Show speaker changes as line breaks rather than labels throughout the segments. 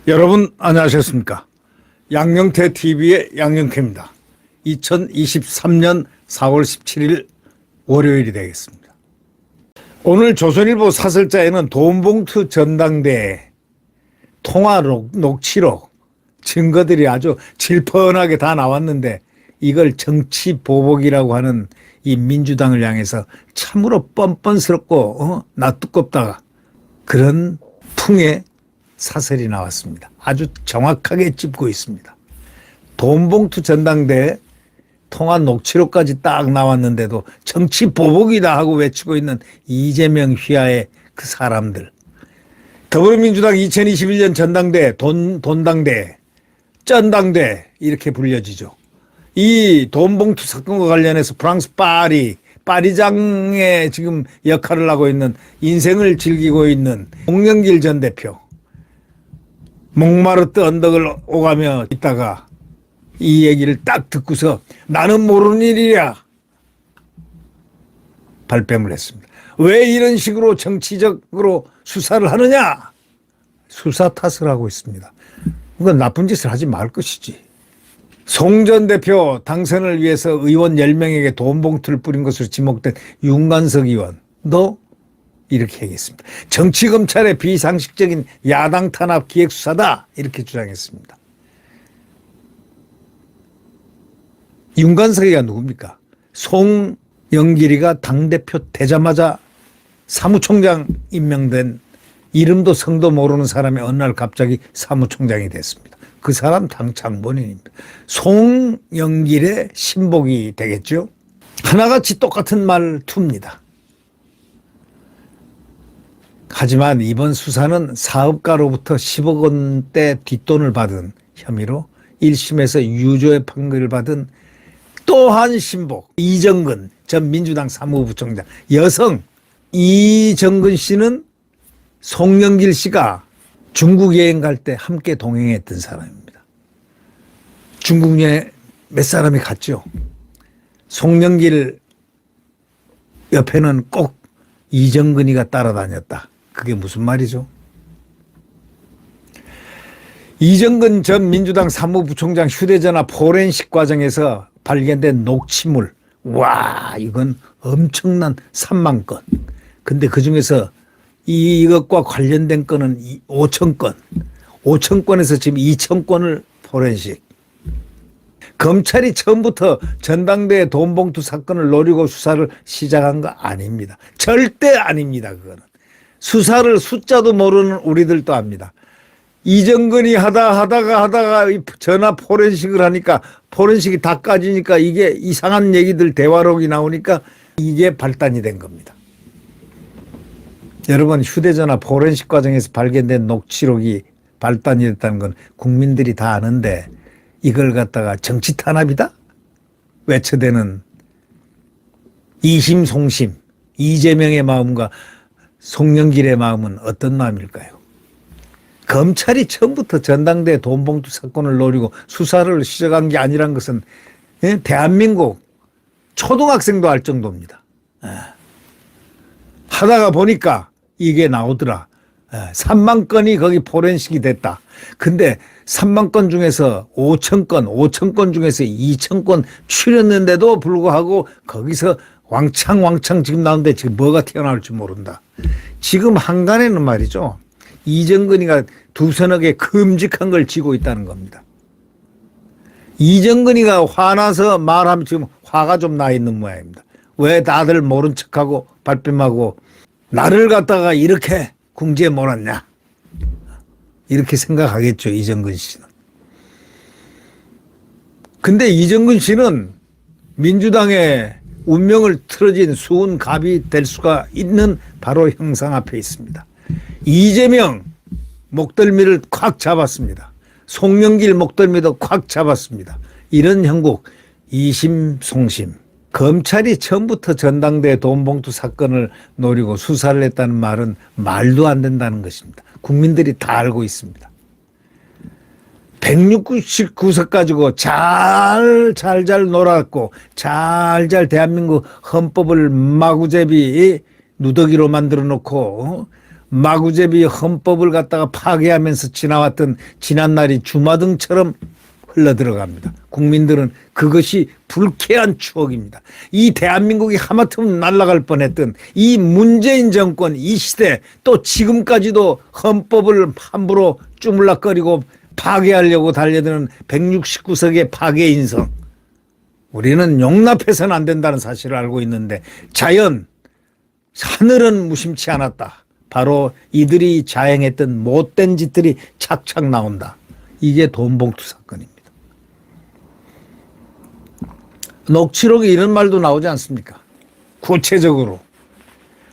여러분 안녕하셨습니까? 양영태 TV의 양영태입니다. 2023년 4월 17일 월요일이 되겠습니다. 오늘 조선일보 사설자에는 돈봉투 전당대회 통화 녹취록 증거들이 아주 질펀하게 다 나왔는데 이걸 정치 보복이라고 하는 이 민주당을 향해서 참으로 뻔뻔스럽고 낯두껍다 그런 풍의 사설이 나왔습니다. 아주 정확하게 짚고 있습니다. 돈봉투 전당대회 통화 녹취록까지 딱 나왔는데도 정치 보복이다 하고 외치고 있는 이재명 휘하의 그 사람들. 더불어민주당 2021년 전당대회, 돈당대회, 쩐당대회 이렇게 불려지죠. 이 돈봉투 사건과 관련해서 프랑스 파리장의 지금 역할을 하고 있는 인생을 즐기고 있는 송영길 전 대표. 목마르트 언덕을 오가며 있다가 이 얘기를 딱 듣고서 나는 모르는 일이야 발뺌을 했습니다. 왜 이런 식으로 정치적으로 수사를 하느냐? 수사 탓을 하고 있습니다. 그건 나쁜 짓을 하지 말 것이지. 송 전 대표 당선을 위해서 의원 10명에게 돈봉투를 뿌린 것으로 지목된 윤관석 의원도 이렇게 얘기했습니다. 정치검찰의 비상식적인 야당 탄압 기획수사다 이렇게 주장했습니다. 윤관석이가 누굽니까? 송영길이가 당대표 되자마자 사무총장 임명된 이름도 성도 모르는 사람이 어느 날 갑자기 사무총장이 됐습니다. 그 사람 당 장본인입니다. 송영길의 신복이 되겠죠. 하나같이 똑같은 말투입니다. 하지만 이번 수사는 사업가로부터 10억 원대 뒷돈을 받은 혐의로 1심에서 유죄의 판결을 받은 또 한 신복 이정근 전 민주당 사무부총장 여성. 이정근 씨는 송영길 씨가 중국 여행 갈 때 함께 동행했던 사람입니다. 중국 여행 몇 사람이 갔죠. 송영길 옆에는 꼭 이정근이가 따라다녔다. 그게 무슨 말이죠? 이정근 전 민주당 사무부총장 휴대전화 포렌식 과정에서 발견된 녹취물. 와, 이건 엄청난 3만 건. 근데 그중에서 이것과 관련된 건은 5천 건. 5천 건에서 지금 2천 건을 포렌식. 검찰이 처음부터 전당대회 돈봉투 사건을 노리고 수사를 시작한 거 아닙니다. 절대 아닙니다. 그거는. 수사를 숫자도 모르는 우리들도 압니다. 이정근이 하다가 전화 포렌식을 하니까 포렌식이 다 까지니까 이게 이상한 얘기들 대화록이 나오니까 이게 발단이 된 겁니다. 여러분 휴대전화 포렌식 과정에서 발견된 녹취록이 발단이 됐다는 건 국민들이 다 아는데 이걸 갖다가 정치 탄압이다? 외쳐대는 이심송심 이재명의 마음과 송영길의 마음은 어떤 마음일까요? 검찰이 처음부터 전당대회 돈봉투 사건을 노리고 수사를 시작한 게 아니란 것은 대한민국 초등학생도 알 정도입니다. 하다가 보니까 이게 나오더라. 3만 건이 거기 포렌식이 됐다. 근데 3만 건 중에서 5천 건 중에서 2천 건 추렸는데도 불구하고 거기서 왕창 지금 나오는데 지금 뭐가 튀어나올지 모른다. 지금 한간에는 말이죠. 이정근이가 두서너게 큼직한 걸 쥐고 있다는 겁니다. 이정근이가 화나서 말하면 지금 화가 좀 나 있는 모양입니다. 왜 다들 모른 척하고 발뺌하고 나를 갖다가 이렇게 궁지에 몰았냐. 이렇게 생각하겠죠. 이정근 씨는. 근데 이정근 씨는 민주당의 운명을 틀어진 수은갑이 될 수가 있는 바로 형상 앞에 있습니다. 이재명 목덜미를 콱 잡았습니다. 송영길 목덜미도 콱 잡았습니다. 이런 형국 이심송심. 검찰이 처음부터 전당대회 돈봉투 사건을 노리고 수사를 했다는 말은 말도 안 된다는 것입니다. 국민들이 다 알고 있습니다. 169석 가지고 잘 놀았고 잘 대한민국 헌법을 마구잡이 누더기로 만들어 놓고 마구잡이 헌법을 갖다가 파괴하면서 지나왔던 지난날이 주마등처럼 흘러들어갑니다. 국민들은 그것이 불쾌한 추억입니다. 이 대한민국이 하마터면 날아갈 뻔했던 이 문재인 정권 이 시대 또 지금까지도 헌법을 함부로 주물락거리고 파괴하려고 달려드는 169석의 파괴 인성. 우리는 용납해서는 안 된다는 사실을 알고 있는데 자연, 하늘은 무심치 않았다. 바로 이들이 자행했던 못된 짓들이 착착 나온다. 이게 돈봉투 사건입니다. 녹취록에 이런 말도 나오지 않습니까? 구체적으로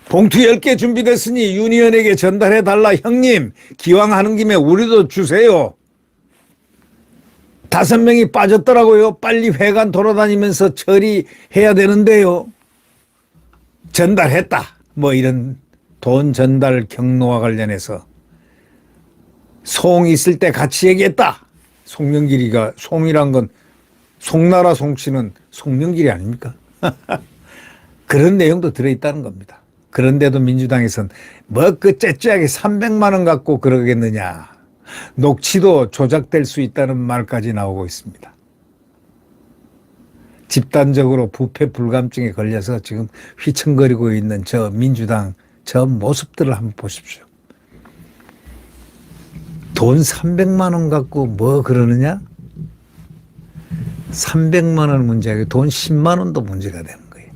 봉투 10개 준비됐으니 윤 의원에게 전달해달라. 형님 기왕 하는 김에 우리도 주세요. 5명이 빠졌더라고요. 빨리 회관 돌아다니면서 처리해야 되는데요. 전달했다. 뭐 이런 돈 전달 경로와 관련해서 송 있을 때 같이 얘기했다. 송명길이가 송이란 건 송나라 송치는 송명길이 아닙니까? 그런 내용도 들어있다는 겁니다. 그런데도 민주당에서는 뭐 그 째째하게 300만 원 갖고 그러겠느냐. 녹취도 조작될 수 있다는 말까지 나오고 있습니다. 집단적으로 부패 불감증에 걸려서 지금 휘청거리고 있는 저 민주당 저 모습들을 한번 보십시오. 돈 300만 원 갖고 뭐 그러느냐? 300만 원 문제가 돈 10만 원도 문제가 되는 거예요.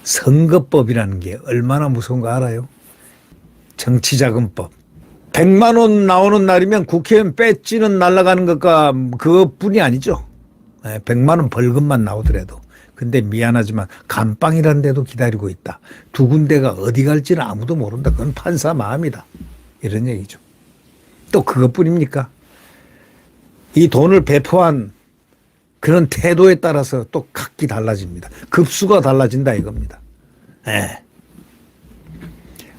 선거법이라는 게 얼마나 무서운 거 알아요? 정치자금법. 100만 원 나오는 날이면 국회의원 배지는 날아가는 것과 그것뿐이 아니죠. 100만 원 벌금만 나오더라도. 근데 미안하지만 감방이라는 데도 기다리고 있다. 두 군데가 어디 갈지는 아무도 모른다. 그건 판사 마음이다. 이런 얘기죠. 또 그것뿐입니까? 이 돈을 배포한 그런 태도에 따라서 또 각기 달라집니다. 급수가 달라진다 이겁니다.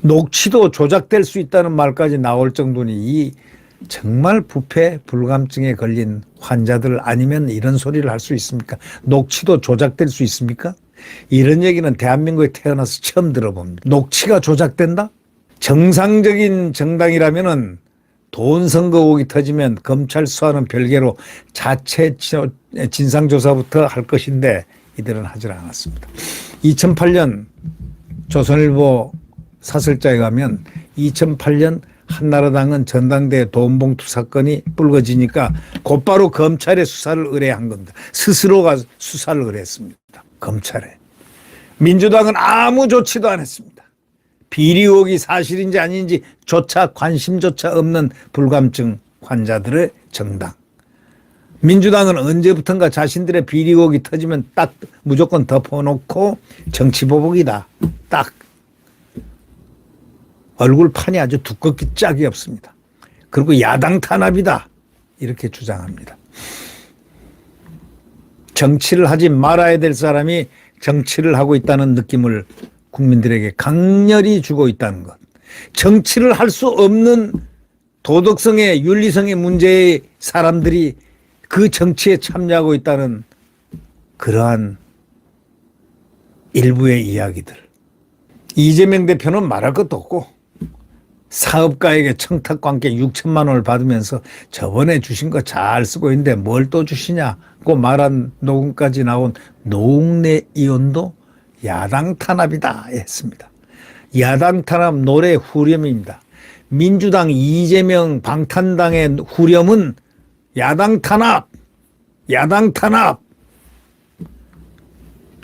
녹취도 조작될 수 있다는 말까지 나올 정도니 이 정말 부패 불감증에 걸린 환자들 아니면 이런 소리를 할 수 있습니까? 녹취도 조작될 수 있습니까? 이런 얘기는 대한민국에 태어나서 처음 들어봅니다. 녹취가 조작된다? 정상적인 정당이라면은 돈 선거 의혹이 터지면 검찰 수사는 별개로 자체 진상조사부터 할 것인데 이들은 하질 않았습니다. 2008년 조선일보 사설자에 가면 2008년 한나라당은 전당대 돈봉투 사건이 불거지니까 곧바로 검찰에 수사를 의뢰한 겁니다. 스스로가 수사를 의뢰했습니다. 검찰에. 민주당은 아무 조치도 안 했습니다. 비리 의혹이 사실인지 아닌지 조차 관심조차 없는 불감증 환자들의 정당. 민주당은 언제부턴가 자신들의 비리 의혹이 터지면 딱 무조건 덮어놓고 정치보복이다. 딱. 얼굴판이 아주 두껍기 짝이 없습니다. 그리고 야당 탄압이다. 이렇게 주장합니다. 정치를 하지 말아야 될 사람이 정치를 하고 있다는 느낌을 국민들에게 강렬히 주고 있다는 것. 정치를 할 수 없는 도덕성의 윤리성의 문제의 사람들이 그 정치에 참여하고 있다는 그러한 일부의 이야기들. 이재명 대표는 말할 것도 없고 사업가에게 청탁관계 6천만 원을 받으면서 저번에 주신 거 잘 쓰고 있는데 뭘 또 주시냐고 말한 녹음까지 나온 노웅래 의원도 야당 탄압이다 했습니다. 야당 탄압 노래 후렴입니다. 민주당 이재명 방탄당의 후렴은 야당 탄압, 야당 탄압,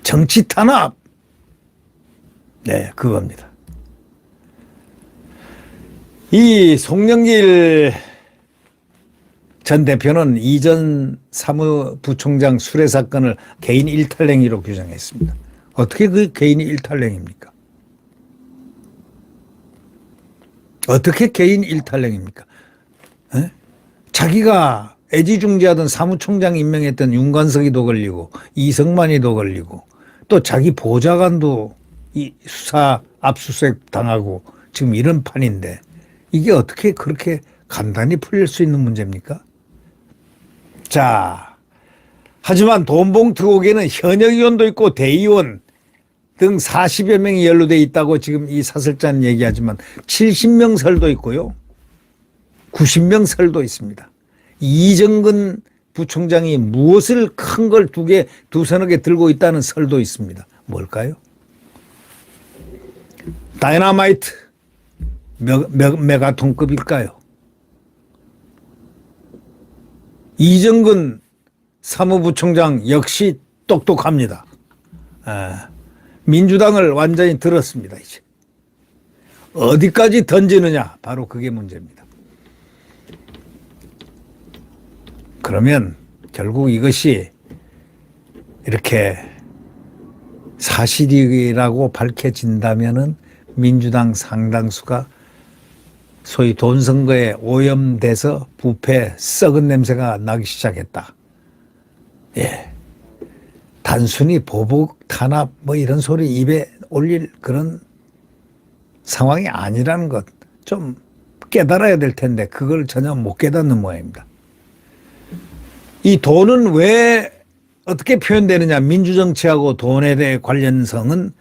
정치 탄압. 네, 그겁니다. 이 송영길 전 대표는 이전 사무부총장 수뢰 사건을 개인 일탈행위로 규정했습니다. 어떻게 그 개인이 일탈행위입니까? 어떻게 개인 일탈행위입니까? 에? 자기가 애지중지하던 사무총장 임명했던 윤관석이도 걸리고 이성만이도 걸리고 또 자기 보좌관도 이 수사 압수수색 당하고 지금 이런 판인데 이게 어떻게 그렇게 간단히 풀릴 수 있는 문제입니까? 자, 하지만 돈봉투옥에는 현역 의원도 있고 대의원 등 40여 명이 연루돼 있다고 지금 이 사설자는 얘기하지만 70명 설도 있고요. 90명 설도 있습니다. 이정근 부총장이 무엇을 큰 걸 두서너 개 들고 있다는 설도 있습니다. 뭘까요? 다이너마이트 메가톤급일까요? 이정근 사무부총장 역시 똑똑합니다. 민주당을 완전히 들었습니다. 이제 어디까지 던지느냐, 바로 그게 문제입니다. 그러면 결국 이것이 이렇게 사실이라고 밝혀진다면은 민주당 상당수가 소위 돈 선거에 오염돼서 부패 썩은 냄새가 나기 시작했다. 예. 단순히 보복 탄압 뭐 이런 소리 입에 올릴 그런 상황이 아니라는 것 좀 깨달아야 될 텐데 그걸 전혀 못 깨닫는 모양입니다. 이 돈은 왜 어떻게 표현되느냐, 민주정치하고 돈에 대해 관련성은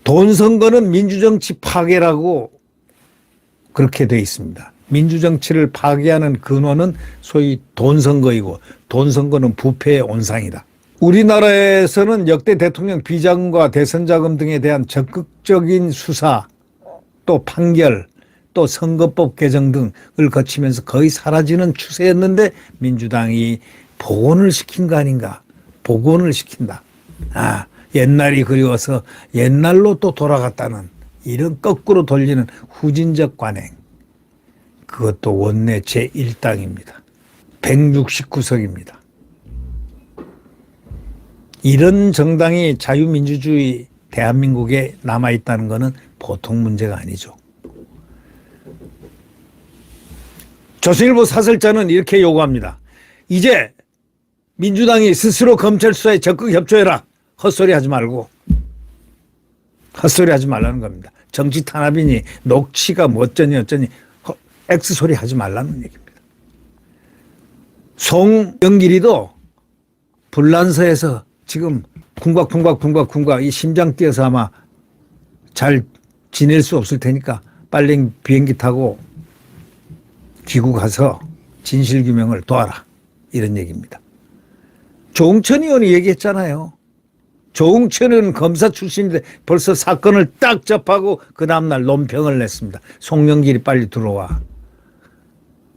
돈 선거는 민주정치 파괴라고 그렇게 돼 있습니다. 민주정치를 파괴하는 근원은 소위 돈 선거이고 돈 선거는 부패의 온상이다. 우리나라에서는 역대 대통령 비자금과 대선 자금 등에 대한 적극적인 수사, 또 판결, 또 선거법 개정 등을 거치면서 거의 사라지는 추세였는데 민주당이 복원을 시킨 거 아닌가. 복원을 시킨다. 옛날이 그리워서 옛날로 또 돌아갔다는 이런 거꾸로 돌리는 후진적 관행. 그것도 원내 제1당입니다. 169석입니다. 이런 정당이 자유민주주의 대한민국에 남아있다는 것은 보통 문제가 아니죠. 조선일보 사설자는 이렇게 요구합니다. 이제 민주당이 스스로 검찰 수사에 적극 협조해라. 헛소리 하지 말고. 헛소리 하지 말라는 겁니다. 정치 탄압이니 녹취가 뭐 어쩌니 X소리 하지 말라는 얘기입니다. 송영길이도 불란서에서 지금 쿵곽 이 심장 뛰어서 아마 잘 지낼 수 없을 테니까 빨리 비행기 타고 귀국 가서 진실규명을 도와라. 이런 얘기입니다. 조응천 의원이 얘기했잖아요. 조응천 의원은 검사 출신인데 벌써 사건을 딱 접하고 그 다음날 논평을 냈습니다. 송영길이 빨리 들어와.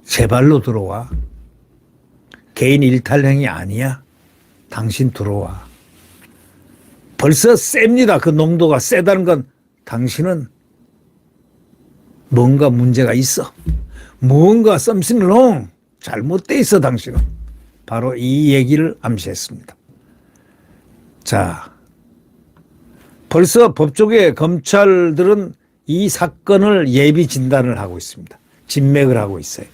제발로 들어와. 개인 일탈행위 아니야. 당신 들어와. 벌써 셉니다. 그 농도가 세다는 건 당신은 뭔가 문제가 있어. 뭔가 something wrong. 잘못돼 있어 당신은. 바로 이 얘기를 암시했습니다. 자, 벌써 법조계 검찰들은 이 사건을 예비 진단을 하고 있습니다. 진맥을 하고 있어요.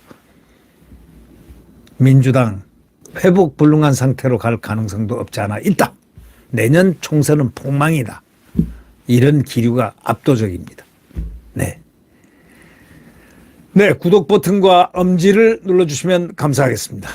민주당 회복 불능한 상태로 갈 가능성도 없지 않아 있다. 내년 총선은 폭망이다. 이런 기류가 압도적입니다. 네. 네, 구독 버튼과 엄지를 눌러주시면 감사하겠습니다.